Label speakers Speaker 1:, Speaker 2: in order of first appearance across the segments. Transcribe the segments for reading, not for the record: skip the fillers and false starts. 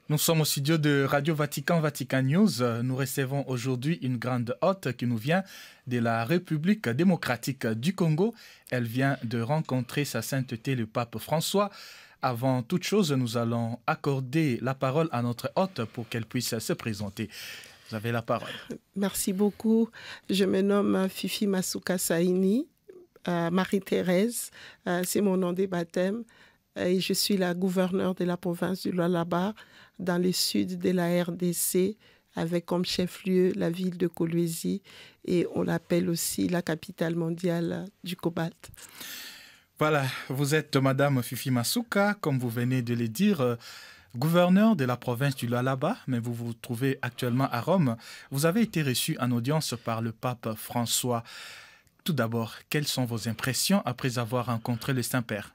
Speaker 1: Nous sommes au studio de Radio Vatican, Vatican News. Nous recevons aujourd'hui une grande hôte qui nous vient de la République démocratique du Congo. Elle vient de rencontrer sa sainteté le pape François. Avant toute chose, nous allons accorder la parole à notre hôte pour qu'elle puisse se présenter. Vous avez la parole.
Speaker 2: Merci beaucoup. Je me nomme Fifi Masuka Saini, Marie-Thérèse. C'est mon nom de baptême. Et je suis la gouverneure de la province du Lualaba, dans le sud de la RDC, avec comme chef-lieu la ville de Kolwezi, et on l'appelle aussi la capitale mondiale du cobalt.
Speaker 1: Voilà, vous êtes Madame Fifi Masuka, comme vous venez de le dire, gouverneur de la province du Lualaba, mais vous vous trouvez actuellement à Rome. Vous avez été reçu en audience par le pape François. Tout d'abord, quelles sont vos impressions après avoir rencontré le Saint-Père ?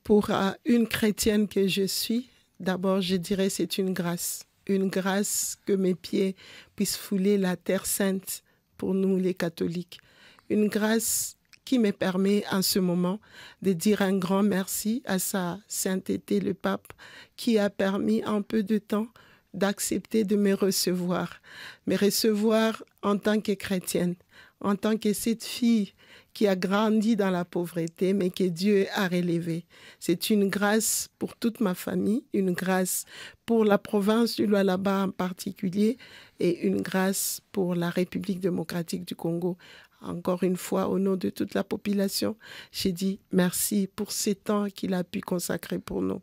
Speaker 2: Pour une chrétienne que je suis, d'abord, je dirais c'est une grâce que mes pieds puissent fouler la terre sainte pour nous les catholiques. Une grâce qui me permet en ce moment de dire un grand merci à sa sainteté le pape qui a permis en peu de temps d'accepter de me recevoir en tant que chrétienne, en tant que cette fille qui a grandi dans la pauvreté, mais que Dieu a relevée. C'est une grâce pour toute ma famille, une grâce pour la province du Lualaba en particulier, et une grâce pour la République démocratique du Congo. Encore une fois, au nom de toute la population, j'ai dit merci pour ces temps qu'il a pu consacrer pour nous.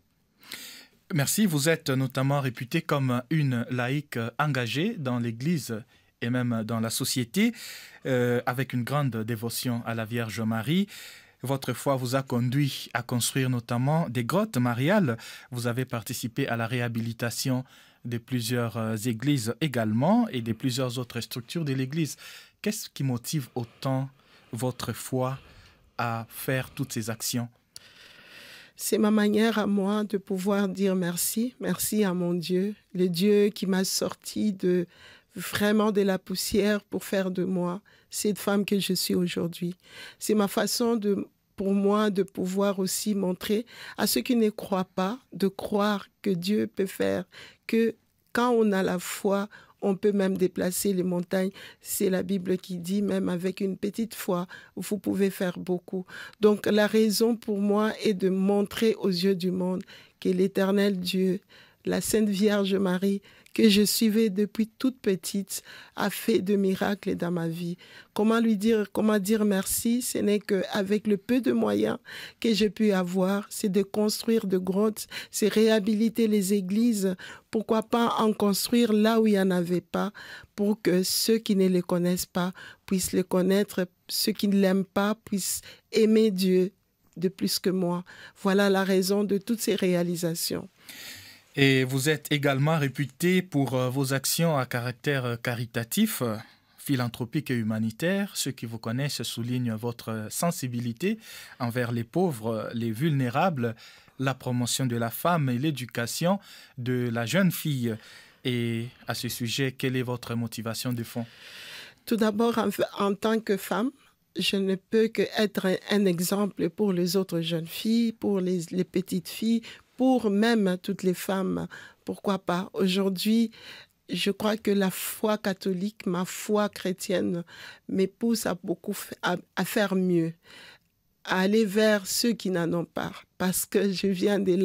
Speaker 1: Merci, vous êtes notamment réputée comme une laïque engagée dans l'Église et même dans la société, avec une grande dévotion à la Vierge Marie. Votre foi vous a conduit à construire notamment des grottes mariales. Vous avez participé à la réhabilitation de plusieurs églises également et de plusieurs autres structures de l'Église. Qu'est-ce qui motive autant votre foi à faire toutes ces actions ?
Speaker 2: C'est ma manière à moi de pouvoir dire merci. Merci à mon Dieu, le Dieu qui m'a sorti vraiment de la poussière pour faire de moi cette femme que je suis aujourd'hui. C'est ma façon pour moi de pouvoir aussi montrer à ceux qui ne croient pas, de croire que Dieu peut faire, que quand on a la foi, on peut même déplacer les montagnes. C'est la Bible qui dit, même avec une petite foi, vous pouvez faire beaucoup. Donc la raison pour moi est de montrer aux yeux du monde que l'Éternel Dieu, la Sainte Vierge Marie, que je suivais depuis toute petite, a fait de miracles dans ma vie. Comment dire merci? Ce n'est qu'avec le peu de moyens que j'ai pu avoir, c'est de construire de grottes, c'est réhabiliter les églises. Pourquoi pas en construire là où il n'y en avait pas, pour que ceux qui ne les connaissent pas puissent le connaître, ceux qui ne l'aiment pas puissent aimer Dieu de plus que moi. Voilà la raison de toutes ces réalisations.
Speaker 1: Et vous êtes également réputé pour vos actions à caractère caritatif, philanthropique et humanitaire. Ceux qui vous connaissent soulignent votre sensibilité envers les pauvres, les vulnérables, la promotion de la femme et l'éducation de la jeune fille. Et à ce sujet, quelle est votre motivation de fond?
Speaker 2: Tout d'abord, en tant que femme, je ne peux qu'être un exemple pour les autres jeunes filles, pour les petites filles, pour même toutes les femmes. Pourquoi pas? Aujourd'hui, je crois que la foi catholique, ma foi chrétienne, me pousse à faire mieux, à aller vers ceux qui n'en ont pas, parce que je viens de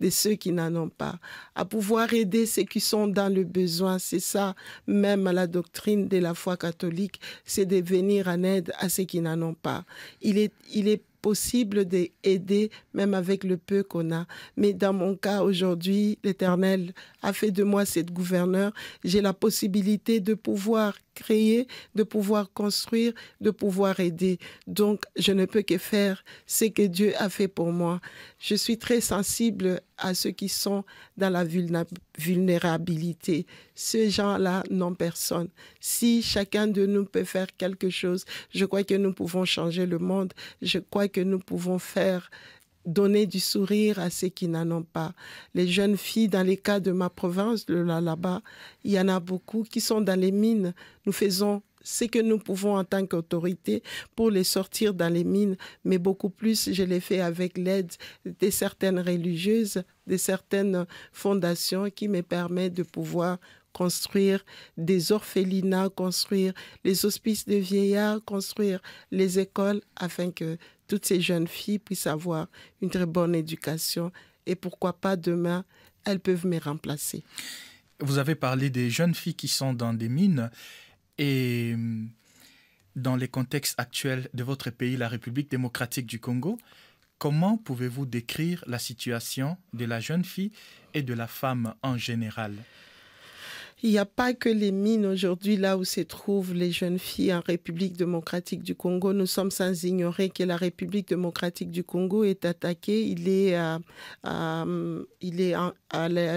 Speaker 2: ceux qui n'en ont pas, à pouvoir aider ceux qui sont dans le besoin. C'est ça, même la doctrine de la foi catholique, c'est de venir en aide à ceux qui n'en ont pas. Il est possible d'aider même avec le peu qu'on a. Mais dans mon cas, aujourd'hui, l'Éternel a fait de moi cette gouverneure. J'ai la possibilité de pouvoir créer, de pouvoir construire, de pouvoir aider. Donc, je ne peux que faire ce que Dieu a fait pour moi. Je suis très sensible à ceux qui sont dans la vulnérabilité. Ces gens-là n'ont personne. Si chacun de nous peut faire quelque chose, je crois que nous pouvons changer le monde. Je crois que nous pouvons donner du sourire à ceux qui n'en ont pas. Les jeunes filles, dans les cas de ma province, le Lualaba, il y en a beaucoup qui sont dans les mines. Nous faisons ce que nous pouvons en tant qu'autorité pour les sortir dans les mines, mais beaucoup plus, je l'ai fait avec l'aide de certaines religieuses, de certaines fondations qui me permettent de pouvoir construire des orphelinats, construire les hospices de vieillards, construire les écoles afin que toutes ces jeunes filles puissent avoir une très bonne éducation et pourquoi pas demain, elles peuvent me remplacer.
Speaker 1: Vous avez parlé des jeunes filles qui sont dans des mines et dans les contextes actuels de votre pays, la République démocratique du Congo, comment pouvez-vous décrire la situation de la jeune fille et de la femme en général ?
Speaker 2: Il n'y a pas que les mines aujourd'hui, là où se trouvent les jeunes filles en République démocratique du Congo. Nous sommes sans ignorer que la République démocratique du Congo est attaquée.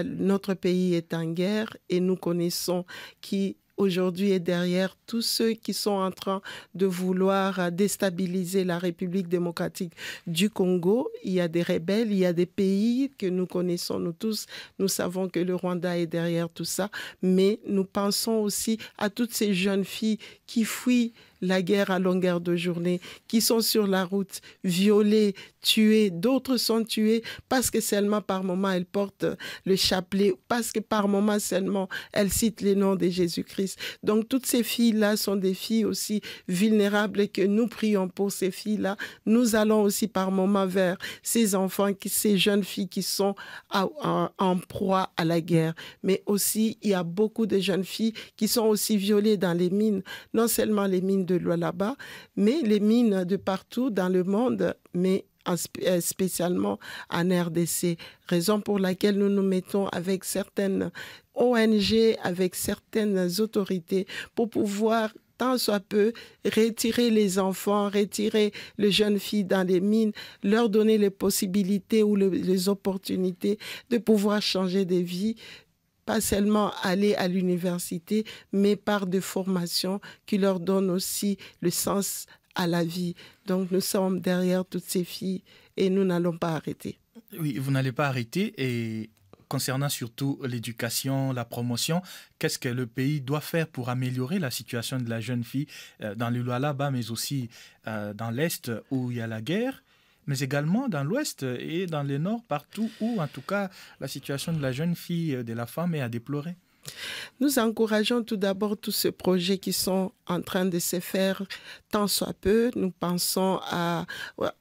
Speaker 2: Notre pays est en guerre et nous connaissons qui aujourd'hui est derrière tous ceux qui sont en train de vouloir déstabiliser la République démocratique du Congo. Il y a des rebelles, il y a des pays que nous connaissons, nous tous. Nous savons que le Rwanda est derrière tout ça, mais nous pensons aussi à toutes ces jeunes filles qui fuient la guerre à longueur de journée, qui sont sur la route, violées, tuées. D'autres sont tuées parce que seulement par moment elles portent le chapelet, parce que par moment seulement elles citent les noms de Jésus-Christ. Donc toutes ces filles-là sont des filles aussi vulnérables et que nous prions pour ces filles-là. Nous allons aussi par moment vers ces enfants, ces jeunes filles qui sont en proie à la guerre. Mais aussi, il y a beaucoup de jeunes filles qui sont aussi violées dans les mines, non seulement les mines de Lualaba, mais les mines de partout dans le monde, mais spécialement en RDC. Raison pour laquelle nous nous mettons avec certaines ONG, avec certaines autorités pour pouvoir tant soit peu, retirer les enfants, retirer les jeunes filles dans les mines, leur donner les possibilités ou les opportunités de pouvoir changer de vie, pas seulement aller à l'université, mais par des formations qui leur donnent aussi le sens à la vie. Donc nous sommes derrière toutes ces filles et nous n'allons pas arrêter.
Speaker 1: Oui, vous n'allez pas arrêter et concernant surtout l'éducation, la promotion, qu'est-ce que le pays doit faire pour améliorer la situation de la jeune fille dans le Lualaba, mais aussi dans l'Est où il y a la guerre, mais également dans l'Ouest et dans le Nord, partout où, en tout cas, la situation de la jeune fille, de la femme est à déplorer?
Speaker 2: Nous encourageons tout d'abord tous ces projets qui sont en train de se faire tant soit peu. Nous pensons à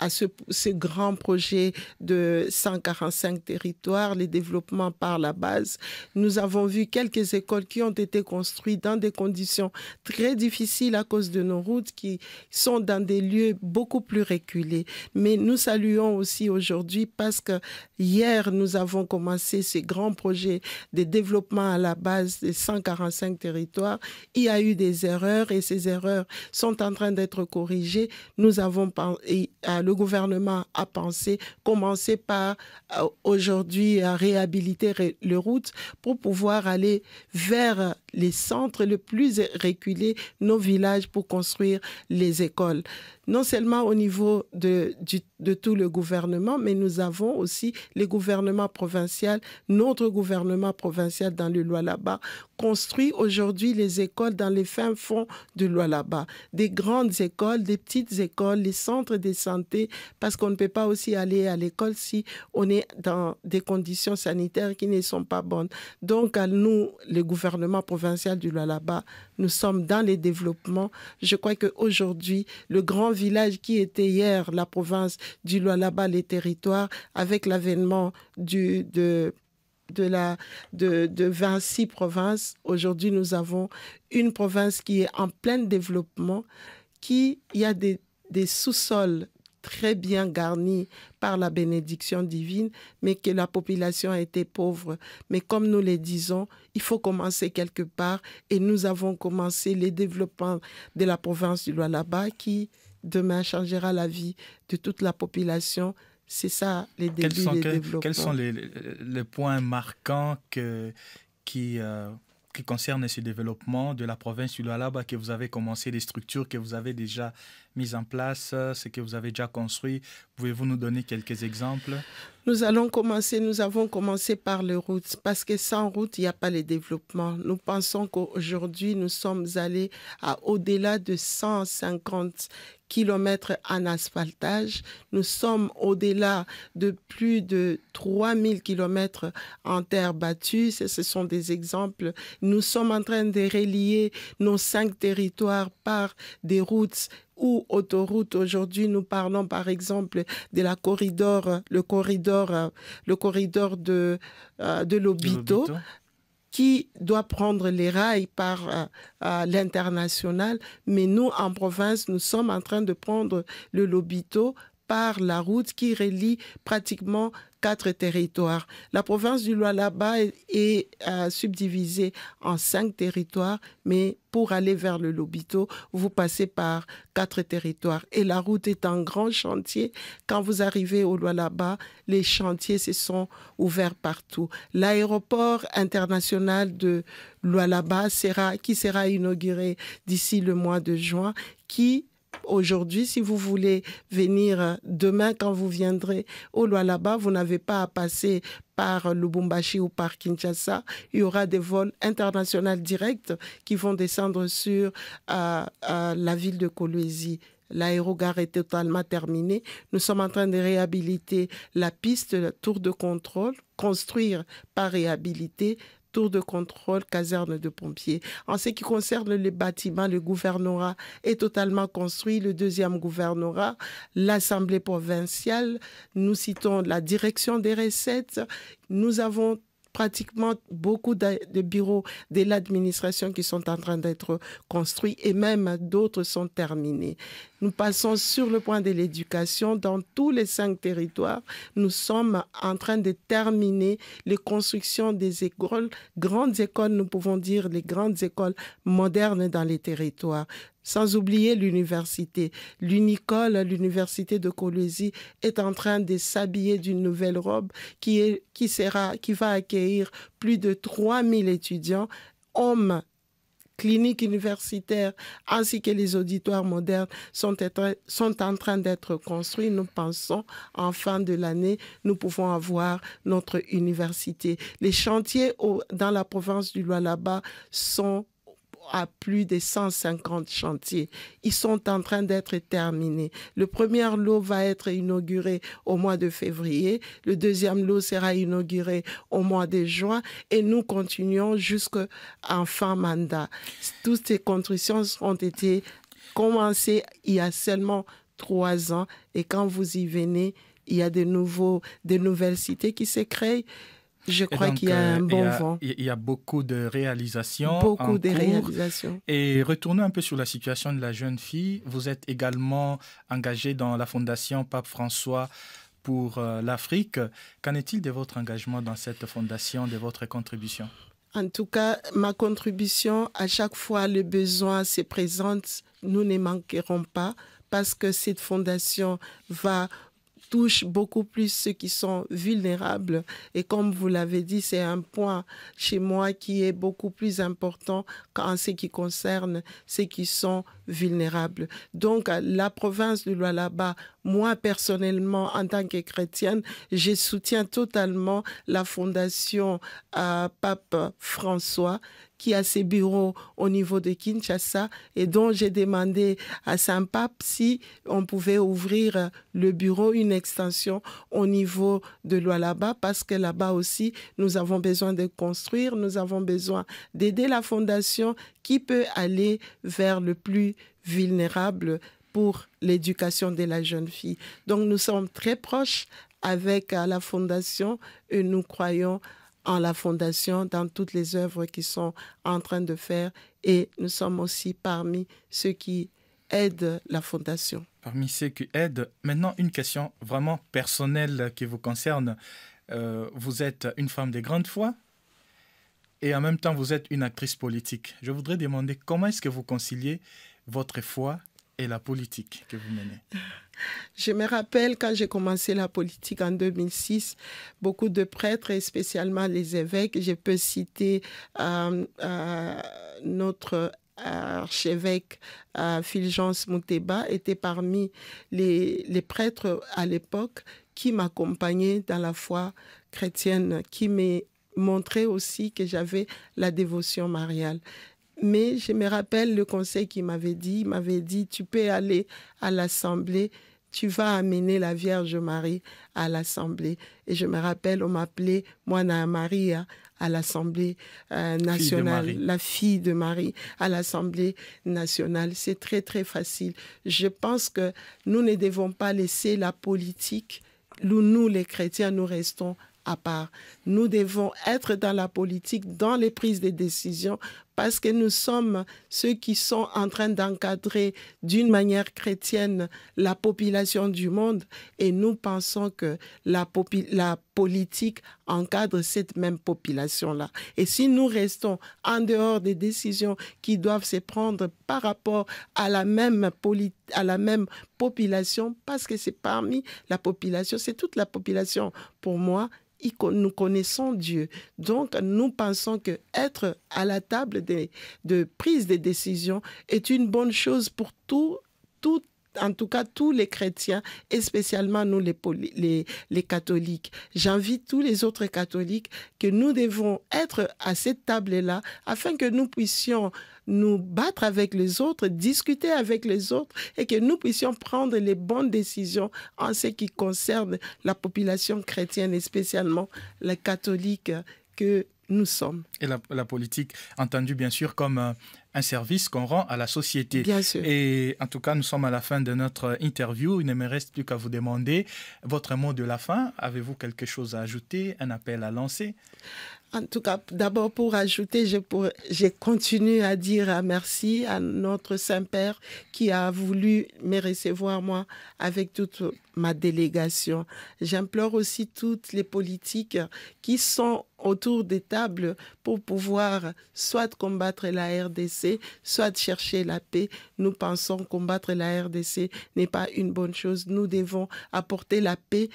Speaker 2: ce grand projet de 145 territoires, les développements par la base. Nous avons vu quelques écoles qui ont été construites dans des conditions très difficiles à cause de nos routes qui sont dans des lieux beaucoup plus reculés. Mais nous saluons aussi aujourd'hui parce que hier, nous avons commencé ce grand projet de développement à la base des 145 territoires. Il y a eu des erreurs et ces erreurs sont en train d'être corrigées. Le gouvernement a pensé commencer par aujourd'hui à réhabiliter les routes pour pouvoir aller vers les centres les plus reculés, nos villages, pour construire les écoles. Non seulement au niveau de tout le gouvernement, mais nous avons aussi les gouvernements provinciaux. Notre gouvernement provincial dans le Lualaba construit aujourd'hui les écoles dans les fins fonds de Lualaba. Des grandes écoles, des petites écoles, les centres de santé, parce qu'on ne peut pas aussi aller à l'école si on est dans des conditions sanitaires qui ne sont pas bonnes. Donc, à nous, le gouvernement provincial du Lualaba, nous sommes dans les développements. Je crois qu'aujourd'hui, le grand village qui était hier la province du Lualaba, les territoires, avec l'avènement de 26 provinces, aujourd'hui nous avons une province qui est en plein développement, il y a des sous-sols très bien garnis par la bénédiction divine, mais que la population a été pauvre. Mais comme nous le disons, il faut commencer quelque part et nous avons commencé les développements de la province du Lualaba qui demain changera la vie de toute la population. C'est ça les débuts des développements.
Speaker 1: Quels sont les points marquants qui qui concerne ce développement de la province du Lualaba, que vous avez commencé, les structures que vous avez déjà mises en place, ce que vous avez déjà construit. Pouvez-vous nous donner quelques exemples?
Speaker 2: Nous avons commencé par les routes, parce que sans route, il n'y a pas le développement. Nous pensons qu'aujourd'hui, nous sommes allés à au-delà de 150 kilomètres en asphaltage. Nous sommes au-delà de plus de 3000 kilomètres en terre battue. Ce sont des exemples. Nous sommes en train de relier nos 5 territoires par des routes ou autoroutes. Aujourd'hui, nous parlons par exemple de le corridor de Lobito, qui doit prendre les rails par l'international. Mais nous, en province, nous sommes en train de prendre le Lobito par la route qui relie pratiquement 4 territoires. La province du Lualaba est subdivisée en 5 territoires, mais pour aller vers le Lobito, vous passez par 4 territoires. Et la route est un grand chantier. Quand vous arrivez au Lualaba, les chantiers se sont ouverts partout. L'aéroport international de Lualaba qui sera inauguré d'ici le mois de juin, qui aujourd'hui, si vous voulez venir demain, quand vous viendrez au Lualaba, vous n'avez pas à passer par Lubumbashi ou par Kinshasa. Il y aura des vols internationaux directs qui vont descendre sur la ville de Kolwezi. L'aérogare est totalement terminée. Nous sommes en train de réhabiliter la piste, la tour de contrôle, construire par réhabiliter, tour de contrôle, caserne de pompiers. En ce qui concerne les bâtiments, le gouvernorat est totalement construit. Le deuxième gouvernorat, l'Assemblée provinciale, nous citons la direction des recettes. Nous avons pratiquement beaucoup de bureaux de l'administration qui sont en train d'être construits et même d'autres sont terminés. Nous passons sur le point de l'éducation. Dans tous les 5 territoires, nous sommes en train de terminer les constructions des écoles, grandes écoles, nous pouvons dire les grandes écoles modernes dans les territoires. Sans oublier l'université. L'université de Kolwezi est en train de s'habiller d'une nouvelle robe qui va accueillir plus de 3000 étudiants, hommes, cliniques universitaires, ainsi que les auditoires modernes sont en train d'être construits. Nous pensons, en fin de l'année, nous pouvons avoir notre université. Les chantiers dans la province du Lualaba sont à plus de 150 chantiers. Ils sont en train d'être terminés. Le premier lot va être inauguré au mois de février. Le deuxième lot sera inauguré au mois de juin. Et nous continuons jusqu'en fin mandat. Toutes ces constructions ont été commencées il y a seulement 3 ans. Et quand vous y venez, il y a de nouvelles cités qui se créent. Je crois qu'il y a un bon vent.
Speaker 1: Il y a beaucoup de réalisations.
Speaker 2: Beaucoup de réalisations.
Speaker 1: Et retournons un peu sur la situation de la jeune fille. Vous êtes également engagé dans la Fondation Pape François pour l'Afrique. Qu'en est-il de votre engagement dans cette fondation, de votre contribution?
Speaker 2: En tout cas, ma contribution, à chaque fois le besoin se présente, nous ne manquerons pas parce que cette fondation touche beaucoup plus ceux qui sont vulnérables. Et comme vous l'avez dit, c'est un point chez moi qui est beaucoup plus important qu'en ce qui concerne ceux qui sont vulnérables. Donc, la province du Lualaba, moi personnellement, en tant que chrétienne, je soutiens totalement la fondation Pape François, qui a ses bureaux au niveau de Kinshasa et dont j'ai demandé à Saint-Pape si on pouvait ouvrir le bureau, une extension au niveau de Lualaba, parce que là-bas aussi, nous avons besoin de construire, nous avons besoin d'aider la fondation qui peut aller vers le plus vulnérable pour l'éducation de la jeune fille. Donc, nous sommes très proches avec la fondation et nous croyons en la fondation, dans toutes les œuvres qu'ils sont en train de faire. Et nous sommes aussi parmi ceux qui aident la fondation.
Speaker 1: Parmi ceux qui aident. Maintenant, une question vraiment personnelle qui vous concerne. Vous êtes une femme de grande foi et en même temps, vous êtes une actrice politique. Je voudrais demander comment est-ce que vous conciliez votre foi et la politique que vous menez?
Speaker 2: Je me rappelle quand j'ai commencé la politique en 2006, beaucoup de prêtres et spécialement les évêques, je peux citer notre archevêque Fulgence Mouteba était parmi les prêtres à l'époque qui m'accompagnaient dans la foi chrétienne, qui m'a montré aussi que j'avais la dévotion mariale. Mais je me rappelle le conseil qu'il m'avait dit, tu peux aller à l'assemblée, tu vas amener la Vierge Marie à l'assemblée. Et je me rappelle, on m'appelait Moana Maria à l'Assemblée nationale, la fille de Marie à l'Assemblée nationale. C'est très, très facile. Je pense que nous ne devons pas laisser la politique, nous les chrétiens, nous restons à part. Nous devons être dans la politique, dans les prises de décisions, parce que nous sommes ceux qui sont en train d'encadrer d'une manière chrétienne la population du monde et nous pensons que la politique encadre cette même population-là. Et si nous restons en dehors des décisions qui doivent se prendre par rapport à la même population, parce que c'est parmi la population, c'est toute la population pour moi, nous connaissons Dieu. Donc, nous pensons qu'être à la table de prise de décision est une bonne chose pour en tout cas tous les chrétiens et spécialement nous les catholiques. J'invite tous les autres catholiques que nous devons être à cette table-là afin que nous puissions nous battre avec les autres, discuter avec les autres et que nous puissions prendre les bonnes décisions en ce qui concerne la population chrétienne et spécialement les catholiques que nous sommes.
Speaker 1: Et la politique, entendue bien sûr comme un service qu'on rend à la société.
Speaker 2: Bien sûr.
Speaker 1: Et en tout cas, nous sommes à la fin de notre interview. Il ne me reste plus qu'à vous demander votre mot de la fin. Avez-vous quelque chose à ajouter, un appel à lancer?
Speaker 2: En tout cas, d'abord pour ajouter, je continue à dire merci à notre Saint-Père qui a voulu me recevoir moi avec toute ma délégation. J'implore aussi toutes les politiques qui sont autour des tables pour pouvoir soit combattre la RDC, soit chercher la paix. Nous pensons combattre la RDC n'est pas une bonne chose. Nous devons apporter la paix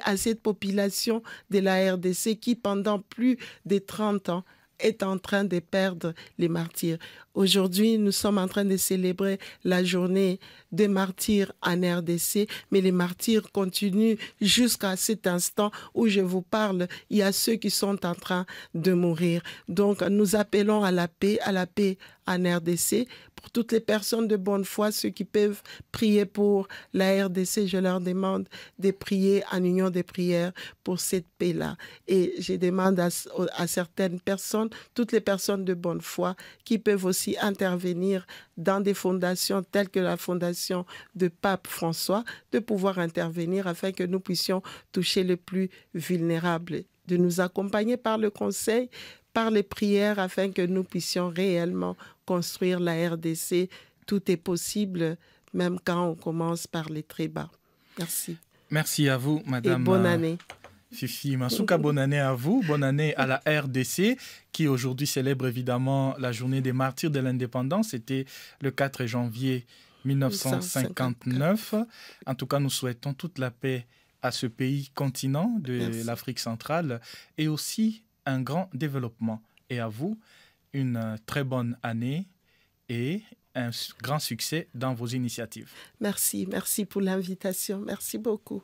Speaker 2: à cette population de la RDC qui, pendant plus de 30 ans, est en train de perdre les martyrs. Aujourd'hui, nous sommes en train de célébrer la journée des martyrs en RDC, mais les martyrs continuent jusqu'à cet instant où je vous parle. Il y a ceux qui sont en train de mourir. Donc, nous appelons à la paix en RDC. Pour toutes les personnes de bonne foi, ceux qui peuvent prier pour la RDC, je leur demande de prier en union de prière pour cette paix-là. Et je demande à certaines personnes, toutes les personnes de bonne foi, qui peuvent aussi intervenir dans des fondations telles que la fondation de Pape François, de pouvoir intervenir afin que nous puissions toucher les plus vulnérables, de nous accompagner par le conseil, par les prières afin que nous puissions réellement construire la RDC. Tout est possible, même quand on commence par les très bas. Merci.
Speaker 1: Merci à vous, Madame.
Speaker 2: Et bonne année.
Speaker 1: Fifi Masuka, bonne année à vous, bonne année à la RDC qui aujourd'hui célèbre évidemment la journée des martyrs de l'indépendance. C'était le 4 janvier 1959. En tout cas, nous souhaitons toute la paix à ce pays continent de l'Afrique centrale et aussi un grand développement. Et à vous, une très bonne année et un grand succès dans vos initiatives.
Speaker 2: Merci pour l'invitation. Merci beaucoup.